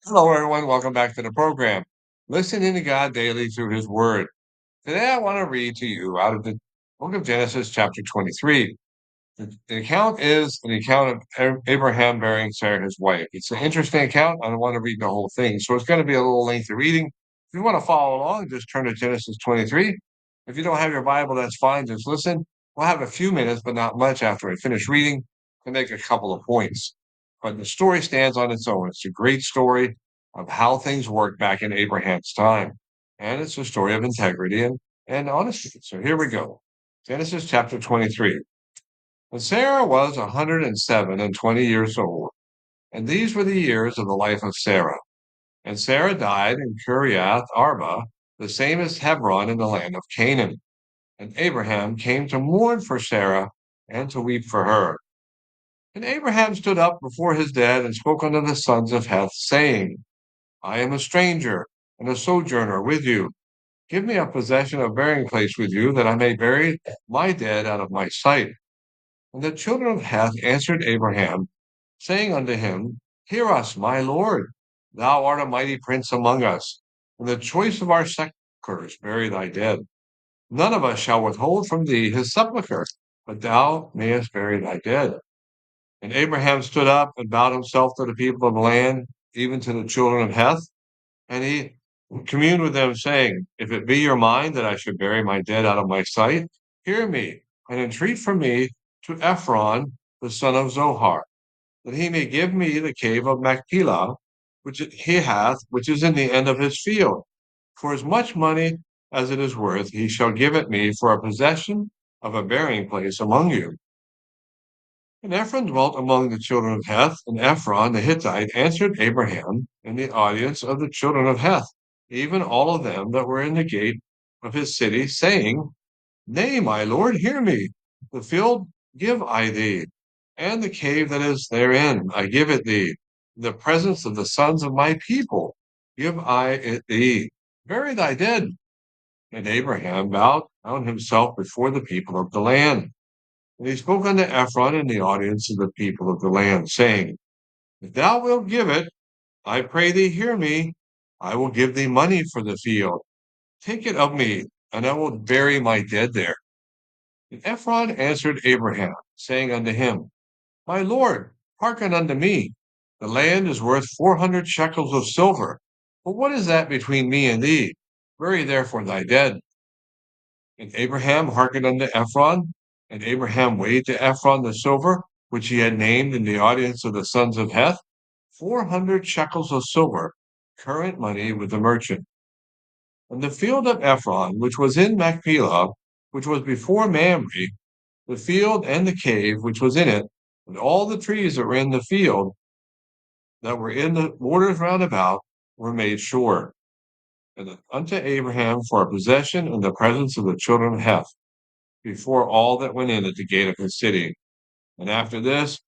Hello, everyone. Welcome back to the program. Listening to God daily through His Word. Today, I want to read to you out of the book of Genesis, chapter 23. The account is an account of Abraham burying Sarah, his wife. It's an interesting account. I don't want to read the whole thing, so it's going to be a little lengthy reading. If you want to follow along, just turn to Genesis 23. If you don't have your Bible, that's fine. Just listen. We'll have a few minutes, but not much after I finish reading to make a couple of points. But the story stands on its own. It's a great story of how things worked back in Abraham's time. And it's a story of integrity and honesty. So here we go. Genesis chapter 23. When Sarah was 107 and 20 years old, and these were the years of the life of Sarah. And Sarah died in Kiriath Arba, the same as Hebron in the land of Canaan. And Abraham came to mourn for Sarah and to weep for her. And Abraham stood up before his dead and spoke unto the sons of Heth, saying, I am a stranger and a sojourner with you. Give me a possession of burying place with you, that I may bury my dead out of my sight. And the children of Heth answered Abraham, saying unto him, Hear us, my lord. Thou art a mighty prince among us. In the choice of our sepulchres bury thy dead. None of us shall withhold from thee his sepulchre, but thou mayest bury thy dead. And Abraham stood up and bowed himself to the people of the land, even to the children of Heth. And he communed with them, saying, If it be your mind that I should bury my dead out of my sight, hear me, and entreat from me to Ephron, the son of Zohar, that he may give me the cave of Machpelah, which he hath, which is in the end of his field. For as much money as it is worth, he shall give it me for a possession of a burying place among you. And Ephron dwelt among the children of Heth, and Ephron the Hittite answered Abraham in the audience of the children of Heth, even all of them that were in the gate of his city, saying, Nay, my lord, hear me. The field give I thee, and the cave that is therein I give it thee. In the presence of the sons of my people give I it thee. Bury thy dead. And Abraham bowed down himself before the people of the land. And he spoke unto Ephron in the audience of the people of the land, saying, If thou wilt give it, I pray thee hear me. I will give thee money for the field. Take it of me, and I will bury my dead there. And Ephron answered Abraham, saying unto him, My lord, hearken unto me. The land is worth 400 shekels of silver. But what is that between me and thee? Bury therefore thy dead. And Abraham hearkened unto Ephron, and Abraham weighed to Ephron the silver, which he had named in the audience of the sons of Heth, 400 shekels of silver, current money with the merchant. And the field of Ephron, which was in Machpelah, which was before Mamre, the field and the cave which was in it, and all the trees that were in the field that were in the borders round about, were made sure. And unto Abraham for a possession in the presence of the children of Heth, before all that went in at the gate of his city. And after this,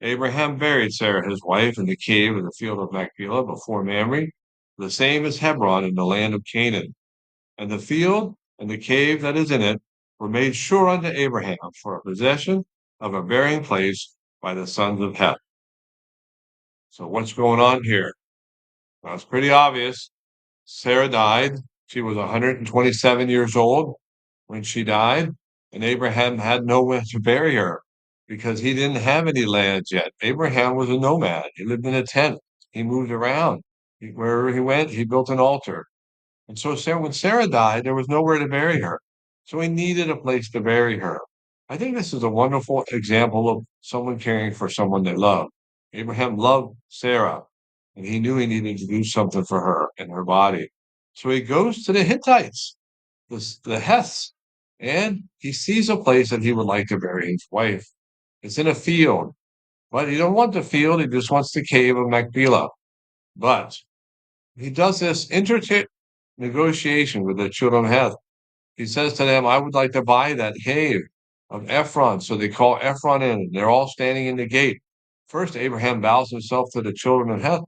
Abraham buried Sarah his wife in the cave of the field of Machpelah before Mamre, the same as Hebron in the land of Canaan. And the field and the cave that is in it were made sure unto Abraham for a possession of a burying place by the sons of Heth. So what's going on here? Well, it's pretty obvious. Sarah died. She was 127 years old when she died, and Abraham had nowhere to bury her because he didn't have any lands yet. Abraham was a nomad. He lived in a tent. He moved around. Wherever he went, he built an altar. And so when Sarah died, there was nowhere to bury her. So he needed a place to bury her. I think this is a wonderful example of someone caring for someone they love. Abraham loved Sarah, and he knew he needed to do something for her and her body. So he goes to the Hittites, the Heths, and he sees a place that he would like to bury his wife. It's in a field, but he don't want the field. He just wants the cave of Machpelah. But he does this intricate negotiation with the children of Heth. He says to them, I would like to buy that cave of Ephron. So they call Ephron in. They're all standing in the gate. First, Abraham bows himself to the children of Heth.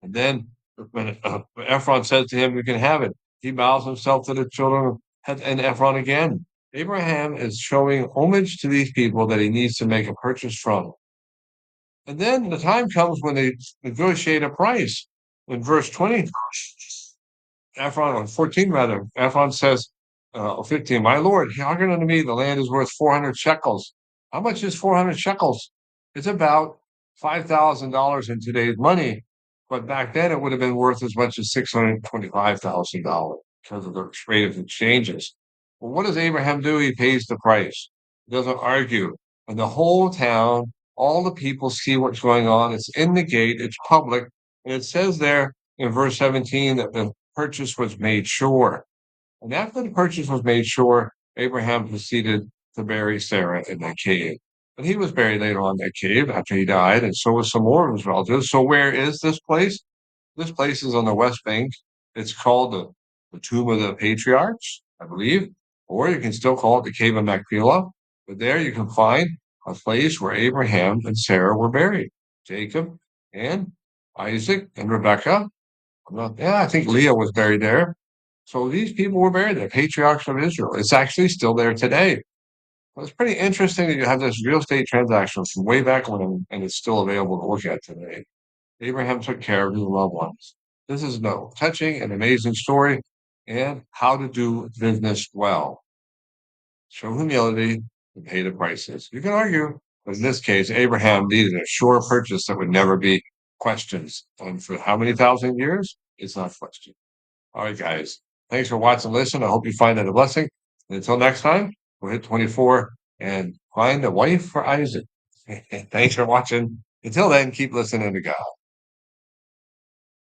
And then when Ephron says to him, You can have it, he bows himself to the children of Heth and Ephron again. Abraham is showing homage to these people that he needs to make a purchase from. And then the time comes when they negotiate a price. In verse 20, Ephron, 14 rather, Ephron says, 15, my Lord, hearken unto me, the land is worth 400 shekels. How much is 400 shekels? It's about $5,000 in today's money. But back then it would have been worth as much as $625,000 because of the rate of exchanges. Well, what does Abraham do? He pays the price. He doesn't argue. And the whole town, all the people see what's going on. It's in the gate, it's public. And it says there in verse 17 that the purchase was made sure. And after the purchase was made sure, Abraham proceeded to bury Sarah in that cave. But he was buried later on in that cave after he died, and so was some more of his relatives. So where is this place? This place is on the West Bank. It's called the Tomb of the Patriarchs, I believe, or you can still call it the Cave of Machpelah. But there you can find a place where Abraham and Sarah were buried. Jacob and Isaac and Rebekah. Yeah, I think Leah was buried there. So these people were buried there, patriarchs of Israel. It's actually still there today. Well, it's pretty interesting that you have this real estate transaction from way back when, and it's still available to look at today. Abraham took care of his loved ones. This is a touching and amazing story, and how to do business well. Show humility and pay the prices. You can argue, but in this case, Abraham needed a sure purchase that would never be questioned. And for how many thousand years? It's not questioned. All right, guys. Thanks for watching and listen. I hope you find that a blessing. And until next time, we'll hit 24 and find a wife for Isaac. Thanks for watching. Until then, keep listening to God.